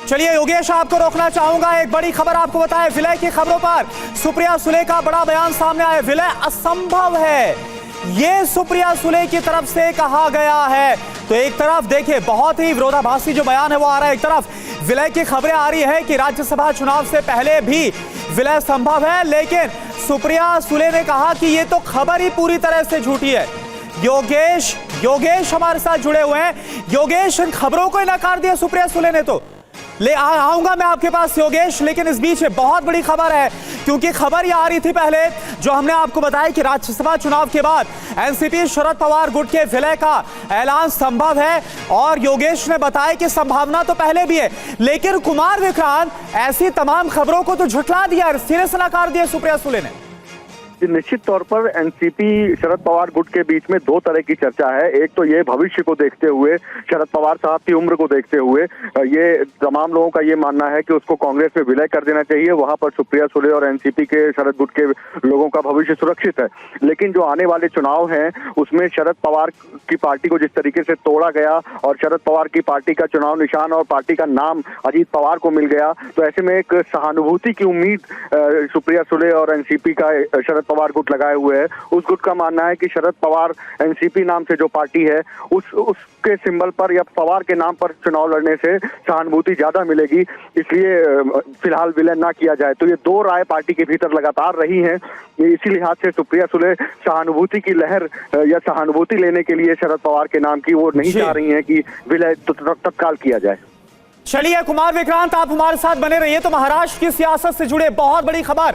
चलिए योगेश, आपको रोकना चाहूंगा। एक बड़ी खबर आपको बताएं, विलय की खबरों पर सुप्रिया सुले का बड़ा बयान सामने आया। विलय असंभव है, ये सुप्रिया सुले की तरफ से कहा गया है। तो एक तरफ देखिए बहुत ही विरोधाभासी जो बयान है वो आ रहा है, एक तरफ विलय की खबरें आ रही है कि राज्यसभा चुनाव से पहले भी विलय संभव है, लेकिन सुप्रिया सुले ने कहा कि ये तो खबर ही पूरी तरह से झूठी है। योगेश हमारे साथ जुड़े हुए हैं। योगेश, इन खबरों को नकार दिया सुप्रिया सुले ने। तो ले आऊंगा मैं आपके पास योगेश, लेकिन इस बीच बहुत बड़ी खबर है, क्योंकि खबर ये आ रही थी पहले जो हमने आपको बताया कि राज्यसभा चुनाव के बाद एनसीपी शरद पवार गुट के विलय का ऐलान संभव है। और योगेश ने बताया कि संभावना तो पहले भी है, लेकिन कुमार विक्रांत ऐसी तमाम खबरों को तो झुठला दिया, सिरे से नकार दिया सुप्रिया सुले ने। निश्चित तौर पर एनसीपी शरद पवार गुट के बीच में दो तरह की चर्चा है। एक तो ये भविष्य को देखते हुए, शरद पवार साहब की उम्र को देखते हुए, ये तमाम लोगों का ये मानना है कि उसको कांग्रेस में विलय कर देना चाहिए, वहां पर सुप्रिया सुले और एनसीपी के शरद गुट के लोगों का भविष्य सुरक्षित है। लेकिन जो आने वाले चुनाव हैं उसमें शरद पवार की पार्टी को जिस तरीके से तोड़ा गया और शरद पवार की पार्टी का चुनाव निशान और पार्टी का नाम अजीत पवार को मिल गया, तो ऐसे में एक सहानुभूति की उम्मीद सुप्रिया सुले और एनसीपी का शरद पवार गुट लगाए हुए है। उस गुट का मानना है कि शरद पवार एनसीपी नाम से जो पार्टी है उसके सिंबल पर या पवार के नाम पर चुनाव लड़ने से सहानुभूति ज्यादा मिलेगी, इसलिए फिलहाल विलय ना किया जाए। तो ये दो राय पार्टी के भीतर लगातार रही हैं। इसी लिहाज से सुप्रिया सुले सहानुभूति की लहर या सहानुभूति लेने के लिए शरद पवार के नाम की वो नहीं चाह रही है कि विलय तत्काल किया जाए। चलिए कुमार विक्रांत, आप हमारे साथ बने रहिए। तो महाराष्ट्र की सियासत से जुड़े बहुत बड़ी खबर